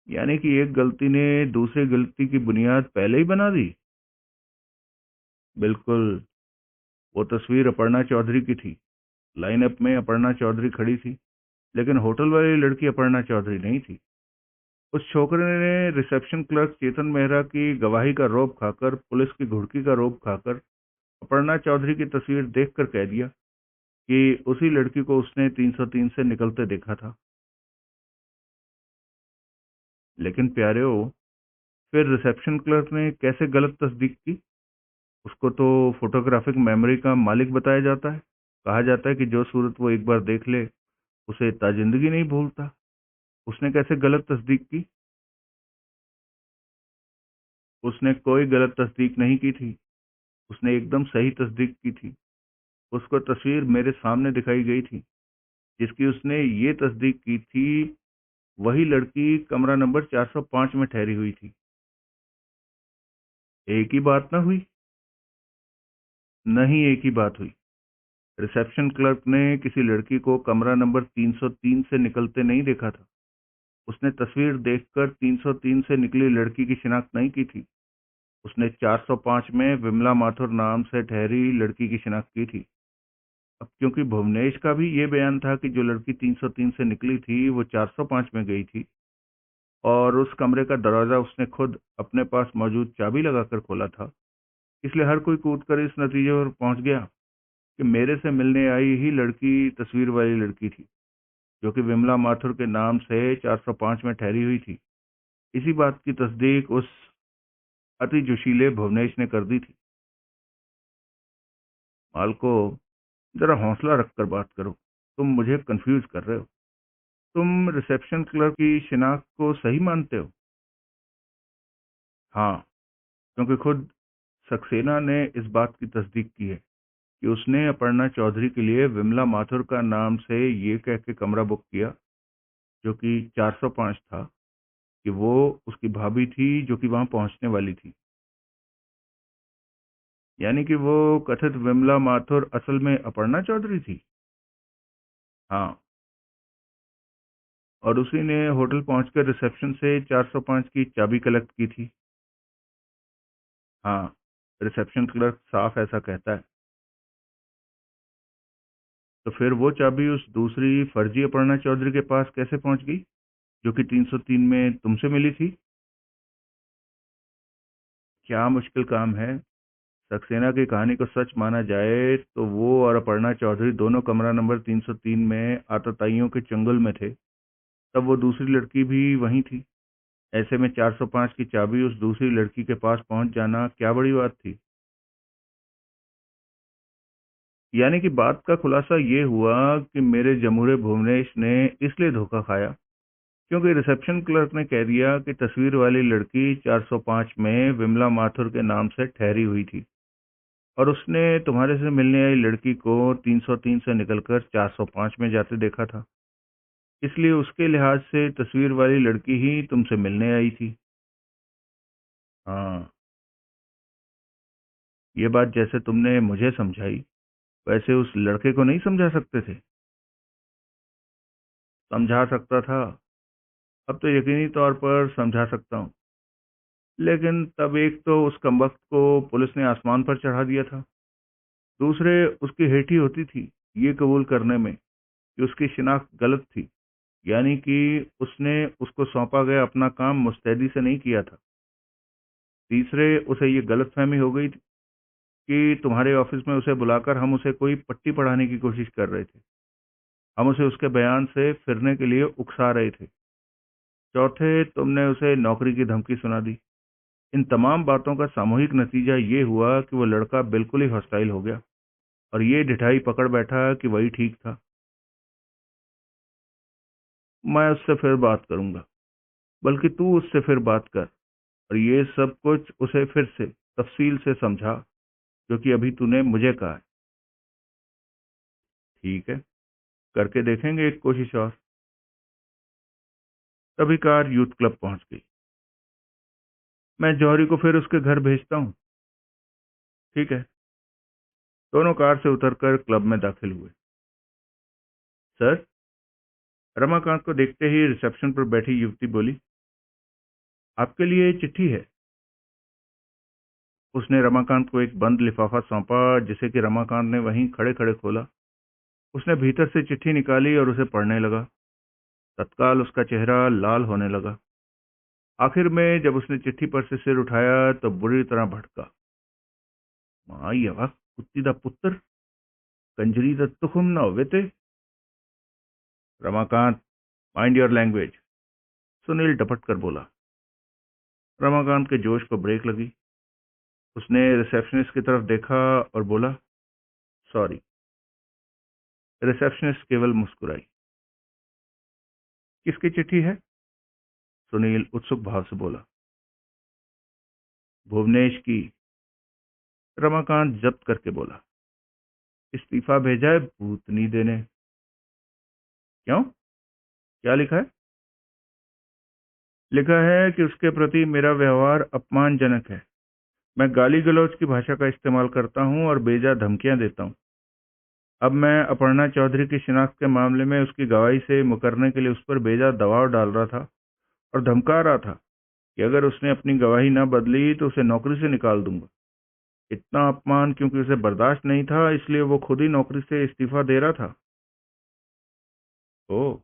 Speaker 1: यानी कि एक गलती ने दूसरी गलती की बुनियाद पहले ही बना दी। बिल्कुल। वो तस्वीर अपर्णा चौधरी की थी, लाइनअप में अपर्णा चौधरी खड़ी थी, लेकिन होटल वाली लड़की अपर्णा चौधरी नहीं थी। उस छोकरे ने रिसेप्शन क्लर्क चेतन मेहरा की गवाही का रौब खाकर, पुलिस की घुड़की का रौब खाकर अपर्णा चौधरी की तस्वीर देखकर कह दिया कि उसी लड़की को उसने 303 से निकलते देखा था। लेकिन प्यारे हो, फिर रिसेप्शन क्लर्क ने कैसे गलत तस्दीक की? उसको तो फोटोग्राफिक मेमोरी का मालिक बताया जाता है। कहा जाता है कि जो सूरत वो एक बार देख ले उसे ताजिंदगी नहीं भूलता। उसने कैसे गलत तस्दीक की? उसने कोई गलत तस्दीक नहीं की थी, उसने एकदम सही तस्दीक की थी। उसको तस्वीर मेरे सामने दिखाई गई थी जिसकी उसने ये तस्दीक की थी वही लड़की कमरा नंबर 405 में ठहरी हुई थी। एक ही बात ना हुई? नहीं, एक ही बात हुई। रिसेप्शन क्लर्क ने किसी लड़की को कमरा नंबर 303 से निकलते नहीं देखा था। उसने तस्वीर देखकर 303 से निकली लड़की की शिनाख्त नहीं की थी। उसने 405 में विमला माथुर नाम से ठहरी लड़की की शिनाख्त की थी। अब क्योंकि भुवनेश का भी ये बयान था कि जो लड़की 303 से निकली थी वो 405 में गई थी और उस कमरे का दरवाजा उसने खुद अपने पास मौजूद चाबी लगाकर खोला था, इसलिए हर कोई कूदकर इस नतीजे पर पहुंच गया कि मेरे से मिलने आई ही लड़की तस्वीर वाली लड़की थी, जो कि विमला माथुर के नाम से 405 में ठहरी हुई थी। इसी बात की तस्दीक उस अति जोशीले भुवनेश ने कर दी थी। मालको, जरा हौसला रखकर बात करो, तुम मुझे कंफ्यूज कर रहे हो। तुम रिसेप्शन क्लर्क की शिनाख्त को सही मानते हो? हाँ, क्योंकि खुद सक्सेना ने इस बात की तस्दीक की है कि उसने अपर्णा चौधरी के लिए विमला माथुर का नाम से ये कह के कमरा बुक किया, जो कि 405 था, कि वो उसकी भाभी थी जो कि वहां पहुंचने वाली थी। यानी कि वो कथित विमला माथुर असल में अपर्णा चौधरी थी। हाँ, और उसी ने होटल पहुंचकर रिसेप्शन से 405 की चाबी कलेक्ट की थी। हाँ, रिसेप्शन क्लर्क साफ ऐसा कहता है। तो फिर वो चाबी उस दूसरी फर्जी अपर्णा चौधरी के पास कैसे पहुंच गई, जो कि 303 में तुमसे मिली थी? क्या मुश्किल काम है। सक्सेना की कहानी को सच माना जाए तो वो और अपर्णा चौधरी दोनों कमरा नंबर 303 में आतताइयों के चंगुल में थे। तब वो दूसरी लड़की भी वहीं थी। ऐसे में 405 की चाबी उस दूसरी लड़की के पास पहुंच जाना क्या बड़ी बात थी। यानी कि बात का खुलासा ये हुआ कि मेरे जमूरे भुवनेश ने इसलिए धोखा खाया क्योंकि रिसेप्शन क्लर्क ने कह दिया कि तस्वीर वाली लड़की 405 में विमला माथुर के नाम से ठहरी हुई थी और उसने तुम्हारे से मिलने आई लड़की को 303 से निकलकर 405 में जाते देखा था। इसलिए उसके लिहाज से तस्वीर वाली लड़की ही तुमसे मिलने आई थी। हाँ, ये बात जैसे तुमने मुझे समझाई वैसे उस लड़के को नहीं समझा सकते थे? समझा सकता था। अब तो यकीनी तौर पर समझा सकता हूँ। लेकिन तब एक तो उस कमबख्त को पुलिस ने आसमान पर चढ़ा दिया था, दूसरे उसकी हेठी होती थी ये कबूल करने में कि उसकी शिनाख्त गलत थी, यानी कि उसने उसको सौंपा गया अपना काम मुस्तैदी से नहीं किया था। तीसरे उसे ये गलतफहमी हो गई थी कि तुम्हारे ऑफिस में उसे बुलाकर हम उसे कोई पट्टी पढ़ाने की कोशिश कर रहे थे, हम उसे उसके बयान से फिरने के लिए उकसा रहे थे। चौथे, तुमने उसे नौकरी की धमकी सुना दी। इन तमाम बातों का सामूहिक नतीजा ये हुआ कि वो लड़का बिल्कुल ही हॉस्टाइल हो गया और ये ढिठाई पकड़ बैठा कि वही ठीक था। मैं उससे फिर बात करूंगा, बल्कि तू उससे फिर बात कर और ये सब कुछ उसे फिर से तफसील से समझा जो कि अभी तूने मुझे कहा है। ठीक है, करके देखेंगे एक कोशिश और। तभी कार यूथ क्लब पहुंच गई। मैं जौहरी को फिर उसके घर भेजता हूँ। ठीक है। दोनों कार से उतरकर क्लब में दाखिल हुए। सर, रमाकांत को देखते ही रिसेप्शन पर बैठी युवती बोली, आपके लिए चिट्ठी है। उसने रमाकांत को एक बंद लिफाफा सौंपा जिसे कि रमाकांत ने वहीं खड़े खड़े खोला। उसने भीतर से चिट्ठी निकाली और उसे पढ़ने लगा। तत्काल उसका चेहरा लाल होने लगा। आखिर में जब उसने चिट्ठी पर से सिर उठाया तो बुरी तरह भटका। माँ यवा कुत्ती दा पुत्र, कंजरी दा तुखुम न होवे। Ramakant, mind your language, Sunil डपट कर बोला। रमाकांत के जोश को ब्रेक लगी। उसने रिसेप्शनिस्ट की तरफ देखा और बोला, सॉरी। रिसेप्शनिस्ट केवल मुस्कुराई। किसकी चिट्ठी है? सुनील उत्सुक भाव से बोला। भुवनेश की। रमाकांत जब्त करके बोला, इस्तीफा भेजा है भूतनी देने। क्यों, क्या लिखा है? लिखा है कि उसके प्रति मेरा व्यवहार अपमानजनक है। मैं गाली गलौज की भाषा का इस्तेमाल करता हूं और बेजा धमकियां देता हूं। अब मैं अपर्णा चौधरी की शिनाख्त के मामले में उसकी गवाही से मुकरने के लिए उस पर बेजा दबाव डाल रहा था और धमका रहा था कि अगर उसने अपनी गवाही न बदली तो उसे नौकरी से निकाल दूंगा। इतना अपमान क्योंकि उसे बर्दाश्त नहीं था, इसलिए वो खुद ही नौकरी से इस्तीफा दे रहा था। ओ,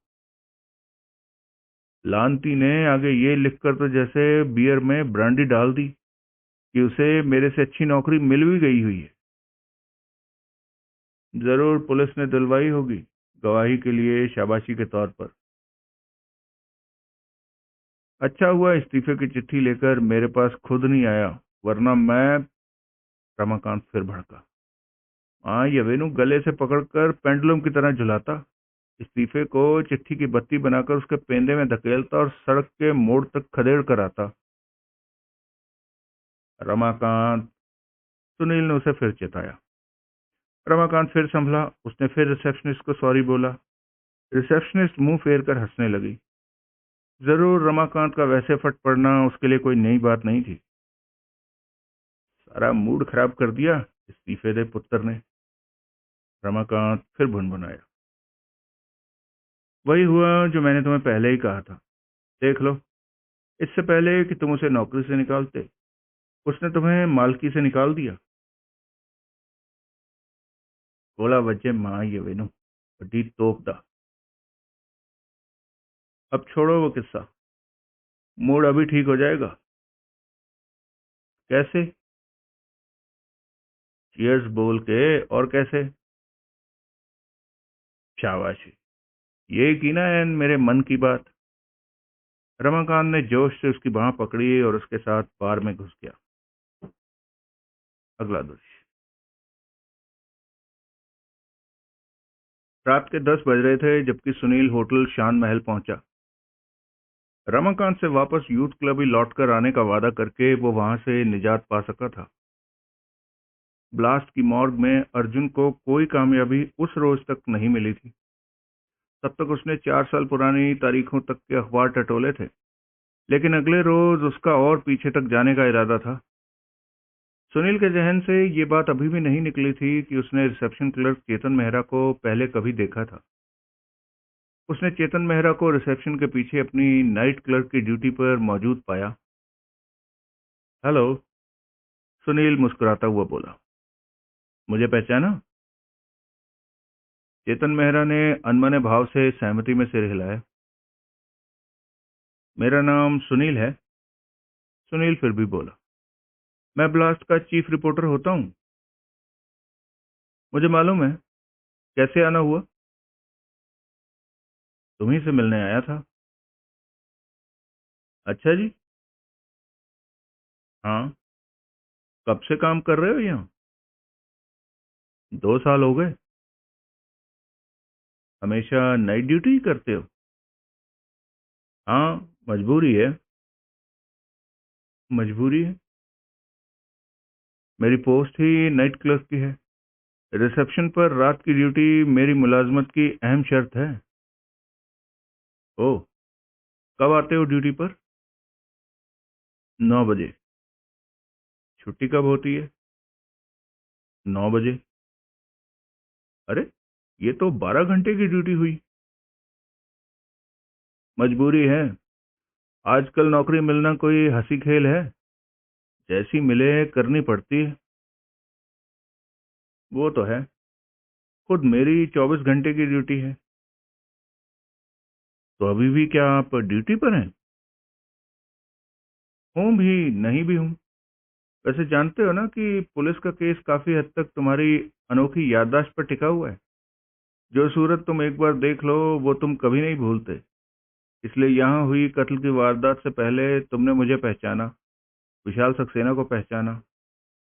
Speaker 1: लांती ने आगे ये लिखकर तो जैसे बियर में ब्रांडी डाल दी कि उसे मेरे से अच्छी नौकरी मिल भी गई हुई है। जरूर पुलिस ने दिलवाई होगी, गवाही के लिए, शाबाशी के तौर पर। अच्छा हुआ इस्तीफे की चिट्ठी लेकर मेरे पास खुद नहीं आया, वरना मैं। रमाकांत फिर भड़का। हाँ, ये वेणु गले से पकड़कर पेंडुलम की तरह झुलाता, इस्तीफे को चिट्ठी की बत्ती बनाकर उसके पेंदे में धकेलता और सड़क के मोड़ तक खदेड़ कर आता। रमाकांत, सुनील ने उसे फिर चेताया। रमाकांत फिर संभला, उसने फिर रिसेप्शनिस्ट को सॉरी बोला। रिसेप्शनिस्ट मुंह फेर कर हंसने लगी। जरूर रमाकांत का वैसे फट पड़ना उसके लिए कोई नई बात नहीं थी। सारा मूड खराब कर दिया इस्तीफे दे पुत्र ने, रमाकांत फिर भुनभुनाया। वही हुआ जो मैंने तुम्हें पहले ही कहा था। देख लो, इससे पहले कि तुम उसे नौकरी से निकालते, उसने तुम्हें मालकी से निकाल दिया। बोला वजह माँ ये वेनु, बड़ी तोप दा। अब छोड़ो वो किस्सा, मूड अभी ठीक हो जाएगा। कैसे? चीयर्स बोल के, और कैसे? शाबाशी, ये की ना एन मेरे मन की बात। रमाकांत ने जोश से उसकी बांह पकड़ी और उसके साथ बार में घुस गया। अगला दृश्य। रात के 10 बज रहे थे जबकि सुनील होटल शान महल पहुंचा। रमाकांत से वापस यूथ क्लब ही लौटकर आने का वादा करके वो वहां से निजात पा सका था। ब्लास्ट की मॉर्ग में अर्जुन को कोई कामयाबी उस रोज तक नहीं मिली थी। तब तक उसने 4 साल पुरानी तारीखों तक के अखबार टटोले थे, लेकिन अगले रोज उसका और पीछे तक जाने का इरादा था। सुनील के जहन से ये बात अभी भी नहीं निकली थी कि उसने रिसेप्शन क्लर्क चेतन मेहरा को पहले कभी देखा था। उसने चेतन मेहरा को रिसेप्शन के पीछे अपनी नाइट क्लर्क की ड्यूटी पर मौजूद पाया। हेलो, सुनील मुस्कुराता हुआ बोला। मुझे पहचाना? चेतन मेहरा ने अनमने भाव से सहमति में सिर हिलाया। मेरा नाम सुनील है, सुनील फिर भी बोला। मैं ब्लास्ट का चीफ रिपोर्टर होता हूँ। मुझे मालूम है, कैसे आना हुआ? तुम्ही से मिलने आया था। अच्छा जी। हाँ। कब से काम कर रहे हो यहाँ? 2 साल हो गए। हमेशा नाइट ड्यूटी ही करते हो? हाँ, मजबूरी है। मजबूरी है? मेरी पोस्ट ही नाइट क्लर्क की है। रिसेप्शन पर रात की ड्यूटी मेरी मुलाजमत की अहम शर्त है। ओह, कब आते हो ड्यूटी पर? 9 बजे। छुट्टी कब होती है? 9 बजे। अरे, ये तो 12 घंटे की ड्यूटी हुई। मजबूरी है, आजकल नौकरी मिलना कोई हंसी खेल है। जैसी मिले करनी पड़ती है। वो तो है, खुद मेरी 24 घंटे की ड्यूटी है। तो अभी भी क्या आप ड्यूटी पर हैं? हूँ भी, नहीं भी हूँ। वैसे जानते हो ना कि पुलिस का केस काफी हद तक तुम्हारी अनोखी याददाश्त पर टिका हुआ है। जो सूरत तुम एक बार देख लो वो तुम कभी नहीं भूलते। इसलिए यहाँ हुई कत्ल की वारदात से पहले तुमने मुझे पहचाना, विशाल सक्सेना को पहचाना,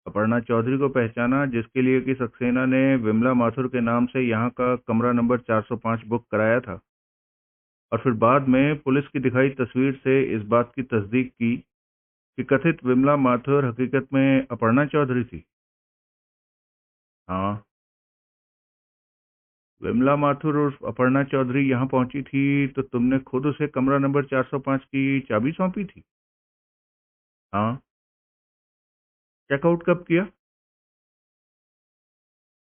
Speaker 1: अपर्णा चौधरी को पहचाना, जिसके लिए कि सक्सेना ने विमला माथुर के नाम से यहाँ का कमरा नंबर 405 बुक कराया था। और फिर बाद में पुलिस की दिखाई तस्वीर से इस बात की तस्दीक की कि कथित विमला माथुर हकीकत में अपर्णा चौधरी थी। हाँ, विमला माथुर उर्फ अपर्णा चौधरी यहाँ पहुंची थी तो तुमने खुद उसे कमरा नंबर 405 की चाबी सौंपी थी? हाँ। चेकआउट कब किया?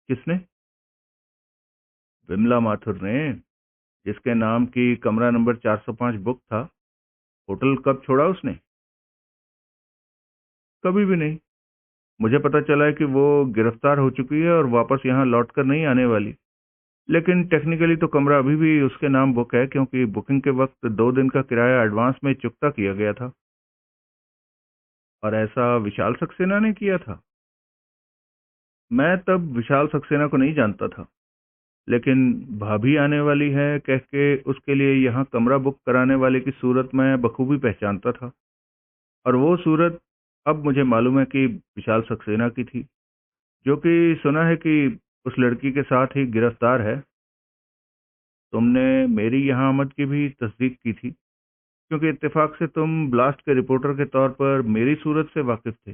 Speaker 1: किसने? विमला माथुर ने, जिसके नाम की कमरा नंबर 405 बुक था। होटल कब छोड़ा उसने? कभी भी नहीं। मुझे पता चला है कि वो गिरफ्तार हो चुकी है और वापस यहाँ लौट कर नहीं आने वाली। लेकिन टेक्निकली तो कमरा अभी भी उसके नाम बुक है, क्योंकि बुकिंग के वक्त 2 दिन का किराया एडवांस में चुकता किया गया था। और ऐसा विशाल सक्सेना ने किया था। मैं तब विशाल सक्सेना को नहीं जानता था, लेकिन भाभी आने वाली है कह के उसके लिए यहाँ कमरा बुक कराने वाले की सूरत मैं बखूबी पहचानता था। और वो सूरत अब मुझे मालूम है कि विशाल सक्सेना की थी, जो कि सुना है कि उस लड़की के साथ ही गिरफ्तार है। तुमने मेरी यहाँ आमद की भी तस्दीक की थी, क्योंकि इत्तेफाक से तुम ब्लास्ट के रिपोर्टर के तौर पर मेरी सूरत से वाकिफ थे।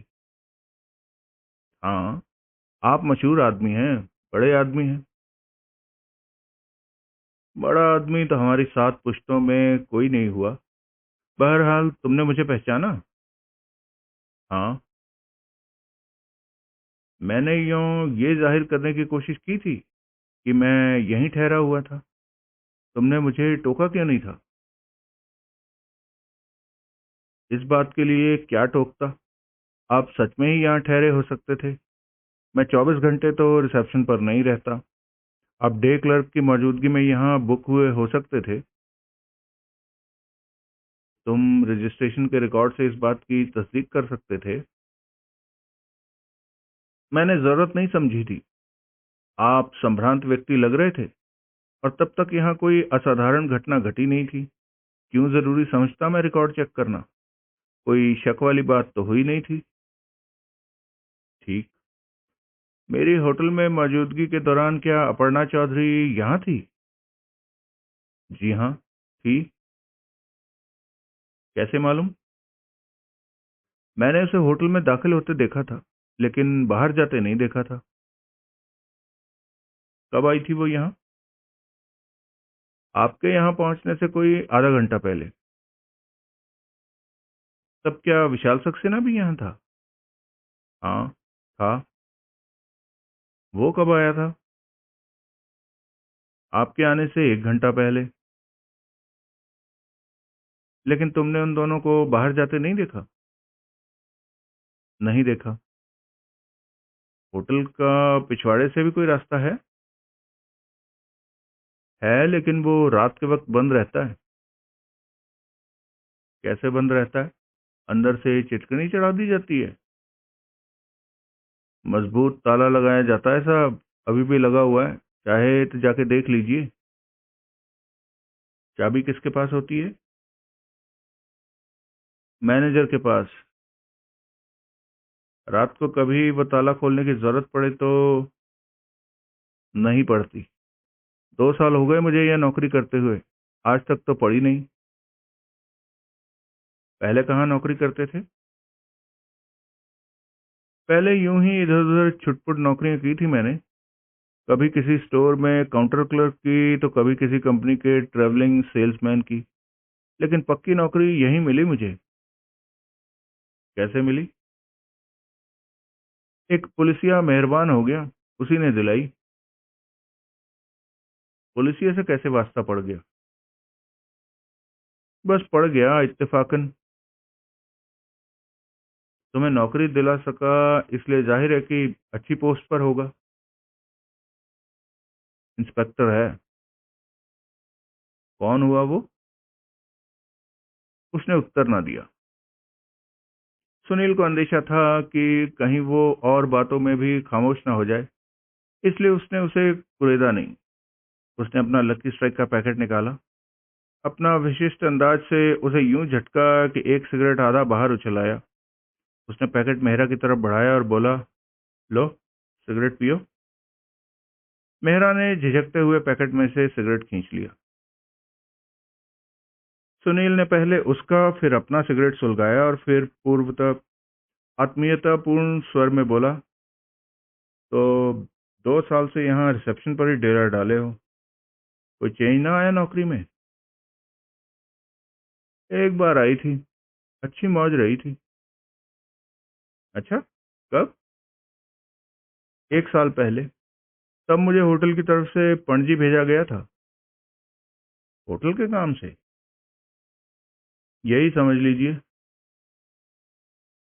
Speaker 1: हाँ, आप मशहूर आदमी हैं, बड़े आदमी हैं। बड़ा आदमी तो हमारी 7 पुश्तों में कोई नहीं हुआ। बहरहाल तुमने मुझे पहचाना। हाँ, मैंने यूं ये जाहिर करने की कोशिश की थी कि मैं यहीं ठहरा हुआ था। तुमने मुझे टोका क्यों नहीं था? इस बात के लिए क्या टोकता? आप सच में ही यहाँ ठहरे हो सकते थे। मैं 24 घंटे तो रिसेप्शन पर नहीं रहता। आप डे क्लर्क की मौजूदगी में यहाँ बुक हुए हो सकते थे। तुम रजिस्ट्रेशन के रिकॉर्ड से इस बात की तस्दीक कर सकते थे। मैंने जरूरत नहीं समझी थी। आप संभ्रांत व्यक्ति लग रहे थे, और तब तक यहाँ कोई असाधारण घटना घटी नहीं थी। क्यों जरूरी समझता मैं रिकॉर्ड चेक करना? कोई शक वाली बात तो हुई नहीं थी। ठीक। मेरी होटल में मौजूदगी के दौरान क्या अपर्णा चौधरी यहाँ थी? जी हाँ, थी। कैसे मालूम? मैंने उसे होटल में दाखिल होते देखा था, लेकिन बाहर जाते नहीं देखा था। कब आई थी वो यहाँ? आपके यहाँ पहुंचने से कोई आधा घंटा पहले। तब क्या विशाल सक्सेना भी यहाँ था? हाँ, था। वो कब आया था? आपके आने से 1 घंटा पहले। लेकिन तुमने उन दोनों को बाहर जाते नहीं देखा? नहीं देखा। होटल का पिछवाड़े से भी कोई रास्ता है, लेकिन वो रात के वक्त बंद रहता है। कैसे बंद रहता है? अंदर से चिटकनी चढ़ा दी जाती है। मजबूत ताला लगाया जाता है साहब, अभी भी लगा हुआ है, चाहे तो जाके देख लीजिए। चाबी किसके पास होती है? मैनेजर के पास। रात को कभी वो ताला खोलने की जरूरत पड़े तो? नहीं पड़ती। 2 साल हो गए मुझे यह नौकरी करते हुए, आज तक तो पड़ी नहीं। पहले कहाँ नौकरी करते थे? पहले यूं ही इधर उधर छुटपुट नौकरियां की थी मैंने। कभी किसी स्टोर में काउंटर क्लर्क की, तो कभी किसी कंपनी के ट्रैवलिंग सेल्समैन की। लेकिन पक्की नौकरी यहीं मिली मुझे। कैसे मिली? एक पुलिसिया मेहरबान हो गया, उसी ने दिलाई। पुलिसिया से कैसे वास्ता पड़ गया? बस पड़ गया इत्तेफाकन। तुम्हें नौकरी दिला सका, इसलिए जाहिर है कि अच्छी पोस्ट पर होगा। इंस्पेक्टर है। कौन हुआ वो? उसने उत्तर ना दिया। सुनील को अंदेशा था कि कहीं वो और बातों में भी खामोश ना हो जाए, इसलिए उसने उसे कुरेदा नहीं। उसने अपना लकी स्ट्राइक का पैकेट निकाला। अपना विशिष्ट अंदाज से उसे यूं झटका कि एक सिगरेट आधा बाहर उछल आया। उसने पैकेट मेहरा की तरफ बढ़ाया और बोला, लो, सिगरेट पियो। मेहरा ने झिझकते हुए पैकेट में से सिगरेट खींच लिया। सुनील ने पहले उसका फिर अपना सिगरेट सुलगाया और फिर पूर्वतः आत्मीयतापूर्ण स्वर में बोला, तो 2 साल से यहाँ रिसेप्शन पर ही डेरा डाले हो? कोई चेंज ना आया नौकरी में? एक बार आई थी, अच्छी मौज रही थी। अच्छा, कब? 1 साल पहले। तब मुझे होटल की तरफ से पणजी भेजा गया था। होटल के काम से? यही समझ लीजिए।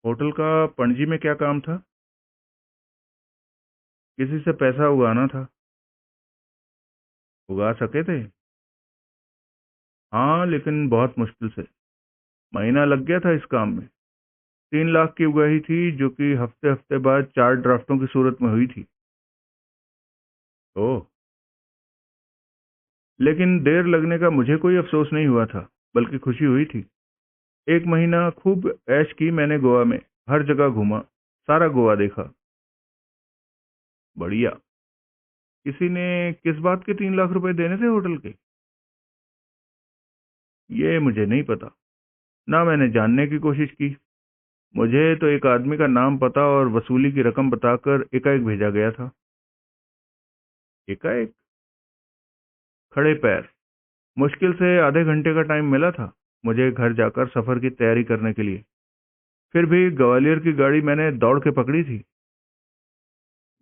Speaker 1: होटल का पणजी में क्या काम था? किसी से पैसा उगाना था। उगा सके थे? हाँ, लेकिन बहुत मुश्किल से। महीना लग गया था इस काम में। 3 लाख की उगाही थी, जो कि हफ्ते हफ्ते बाद 4 ड्राफ्टों की सूरत में हुई थी। ओह। लेकिन देर लगने का मुझे कोई अफसोस नहीं हुआ था, बल्कि खुशी हुई थी। 1 महीना खूब ऐश की मैंने गोवा में। हर जगह घूमा, सारा गोवा देखा। बढ़िया। किसी ने किस बात के 3 लाख रुपए देने थे होटल के? ये मुझे नहीं पता। ना मैंने जानने की कोशिश की। मुझे तो एक आदमी का नाम पता और वसूली की रकम बताकर एकाएक भेजा गया था। एकाएक? खड़े पैर। मुश्किल से आधे घंटे का टाइम मिला था मुझे घर जाकर सफर की तैयारी करने के लिए। फिर भी ग्वालियर की गाड़ी मैंने दौड़ के पकड़ी थी।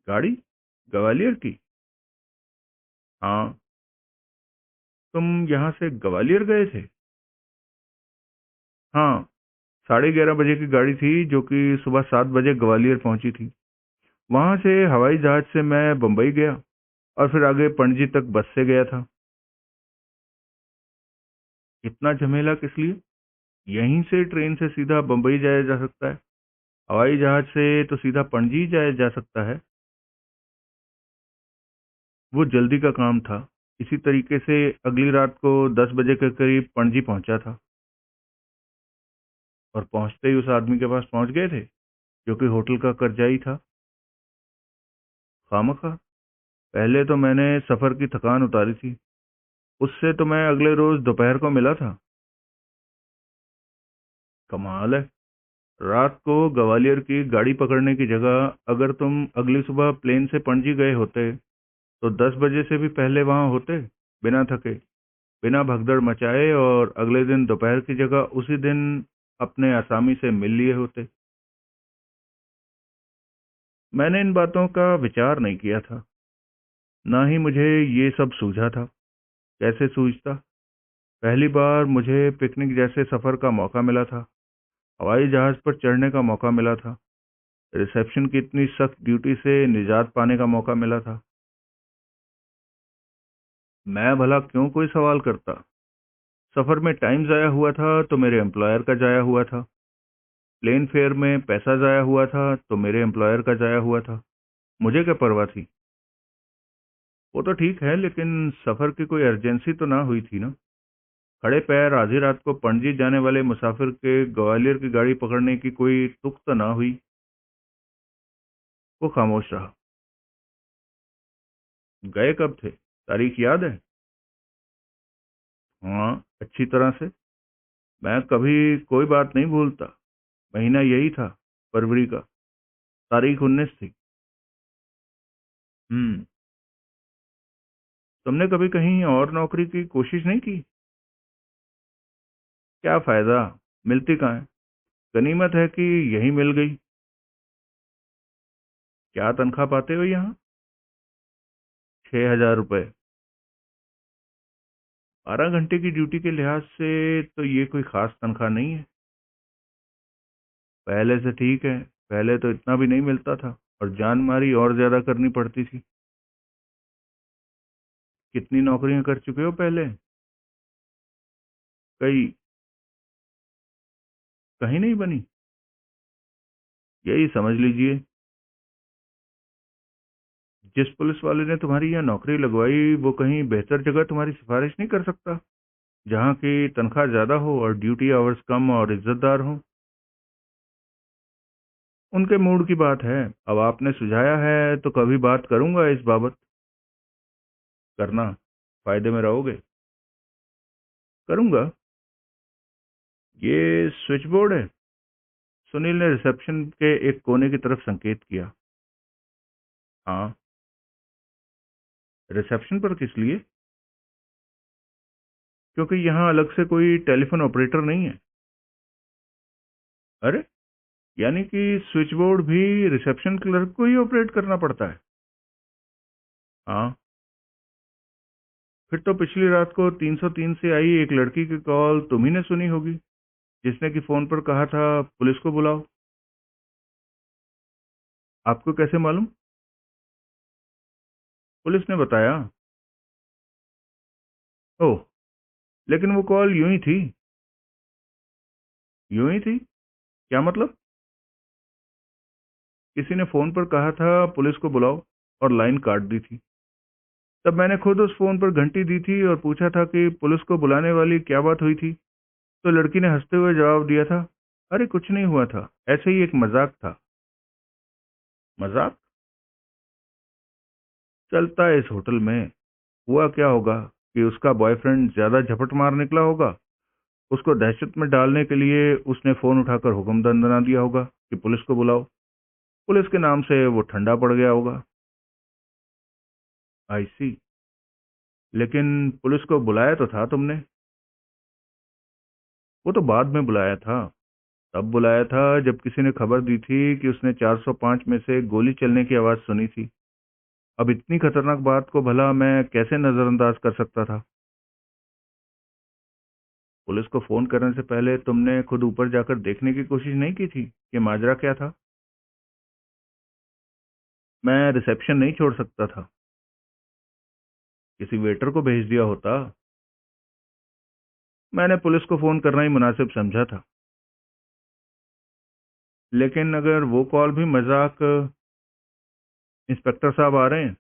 Speaker 1: गाड़ी? ग्वालियर की? हाँ। तुम यहाँ से ग्वालियर गए थे? हाँ। 11:30 बजे की गाड़ी थी, जो कि सुबह 7 बजे ग्वालियर पहुंची थी। वहां से हवाई जहाज से मैं बम्बई गया और फिर आगे पणजी तक बस से गया था। इतना झमेला किस लिए? यहीं से ट्रेन से सीधा बम्बई जाया जा सकता है। हवाई जहाज से तो सीधा पणजी जाया जा सकता है। वो जल्दी का काम था। इसी तरीके से अगली रात को 10 बजे के करीब पणजी पहुंचा था। और पहुंचते ही उस आदमी के पास पहुंच गए थे, जो कि होटल का कर्जाई था। खामखा। पहले तो मैंने सफर की थकान उतारी थी। उससे तो मैं अगले रोज दोपहर को मिला था। कमाल है। रात को ग्वालियर की गाड़ी पकड़ने की जगह अगर तुम अगली सुबह प्लेन से पणजी गए होते तो 10 बजे से भी पहले वहां होते, बिना थके, बिना भगदड़ मचाए, और अगले दिन दोपहर की जगह उसी दिन अपने आसामी से मिल लिए होते। मैंने इन बातों का विचार नहीं किया था। ना ही मुझे ये सब सूझा था। कैसे सूझता? पहली बार मुझे पिकनिक जैसे सफर का मौका मिला था। हवाई जहाज पर चढ़ने का मौका मिला था। रिसेप्शन की इतनी सख्त ड्यूटी से निजात पाने का मौका मिला था। मैं भला क्यों कोई सवाल करता? सफर में टाइम जाया हुआ था तो मेरे एम्प्लॉयर का जाया हुआ था। प्लेन फेयर में पैसा जाया हुआ था तो मेरे एम्प्लॉयर का जाया हुआ था। मुझे क्या परवाह थी? वो तो ठीक है, लेकिन सफर की कोई अर्जेंसी तो ना हुई थी ना। खड़े पैर आधी रात को पणजी जाने वाले मुसाफिर के ग्वालियर की गाड़ी पकड़ने की कोई तुक तो ना हुई। वो खामोश रहा। गए कब थे? तारीख याद है? हाँ, अच्छी तरह से। मैं कभी कोई बात नहीं भूलता। महीना यही था, फरवरी का। तारीख 19 थी। हम्म। तुमने कभी कहीं और नौकरी की कोशिश नहीं की? क्या फायदा? मिलती कहाँ है? गनीमत है कि यही मिल गई। क्या तनख्वाह पाते हो यहाँ? 6,000 रुपये। 12 घंटे की ड्यूटी के लिहाज से तो ये कोई खास तनख्वाह नहीं है। पहले से ठीक है। पहले तो इतना भी नहीं मिलता था और जान मारी और ज्यादा करनी पड़ती थी। कितनी नौकरियां कर चुके हो पहले? कई। कहीं नहीं बनी? यही समझ लीजिए। जिस पुलिस वाले ने तुम्हारी यहाँ नौकरी लगवाई वो कहीं बेहतर जगह तुम्हारी सिफारिश नहीं कर सकता, जहाँ की तनख्वाह ज्यादा हो और ड्यूटी आवर्स कम और इज्जतदार हो? उनके मूड की बात है। अब आपने सुझाया है तो कभी बात करूंगा इस बाबत। करना। फायदे में रहोगे। करूंगा। ये स्विच बोर्ड है? सुनील ने रिसेप्शन के एक कोने की तरफ संकेत किया। हाँ। रिसेप्शन पर किस लिए? क्योंकि यहाँ अलग से कोई टेलीफोन ऑपरेटर नहीं है। अरे, यानी कि स्विच बोर्ड भी रिसेप्शन क्लर्क को ही ऑपरेट करना पड़ता है? हाँ। फिर तो पिछली रात को 303 से आई एक लड़की की कॉल तुम ही ने सुनी होगी, जिसने कि फोन पर कहा था पुलिस को बुलाओ। आपको कैसे मालूम? पुलिस ने बताया। ओह, लेकिन वो कॉल यूं ही थी? क्या मतलब? किसी ने फोन पर कहा था पुलिस को बुलाओ और लाइन काट दी थी। तब मैंने खुद उस फोन पर घंटी दी थी और पूछा था कि पुलिस को बुलाने वाली क्या बात हुई थी। तो लड़की ने हंसते हुए जवाब दिया था, अरे कुछ नहीं हुआ था, ऐसे ही एक मजाक था। मजाक चलता है इस होटल में। हुआ क्या होगा कि उसका बॉयफ्रेंड ज्यादा झपट मार निकला होगा। उसको दहशत में डालने के लिए उसने फोन उठाकर हुक्म दंदना दिया होगा कि पुलिस को बुलाओ। पुलिस के नाम से वो ठंडा पड़ गया होगा। आई सी। लेकिन पुलिस को बुलाया तो था तुमने। वो तो बाद में बुलाया था। तब बुलाया था जब किसी ने खबर दी थी कि उसने 405 में से गोली चलने की आवाज सुनी थी। अब इतनी खतरनाक बात को भला मैं कैसे नजरअंदाज कर सकता था। पुलिस को फोन करने से पहले तुमने खुद ऊपर जाकर देखने की कोशिश नहीं की थी कि माजरा क्या था। मैं रिसेप्शन नहीं छोड़ सकता था। किसी वेटर को भेज दिया होता। मैंने पुलिस को फोन करना ही मुनासिब समझा था। लेकिन अगर वो कॉल भी मजाक। इंस्पेक्टर साहब आ रहे हैं।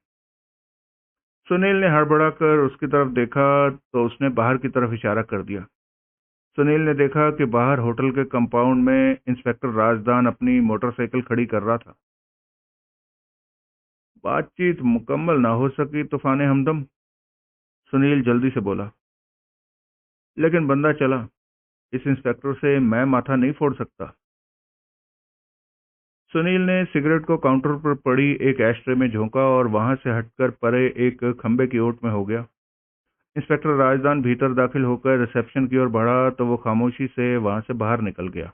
Speaker 1: सुनील ने हड़बड़ाकर उसकी तरफ देखा तो उसने बाहर की तरफ इशारा कर दिया। सुनील ने देखा कि बाहर होटल के कंपाउंड में इंस्पेक्टर राजदान अपनी मोटरसाइकिल खड़ी कर रहा था। बातचीत मुकम्मल ना हो सकी तूफान हमदम। सुनील जल्दी से बोला। लेकिन बंदा चला। इस इंस्पेक्टर से मैं माथा नहीं फोड़ सकता। सुनील ने सिगरेट को काउंटर पर पड़ी एक एशट्रे में झोंका और वहां से हटकर परे एक खंबे की ओट में हो गया। इंस्पेक्टर राजदान भीतर दाखिल होकर रिसेप्शन की ओर बढ़ा तो वो खामोशी से वहां से बाहर निकल गया।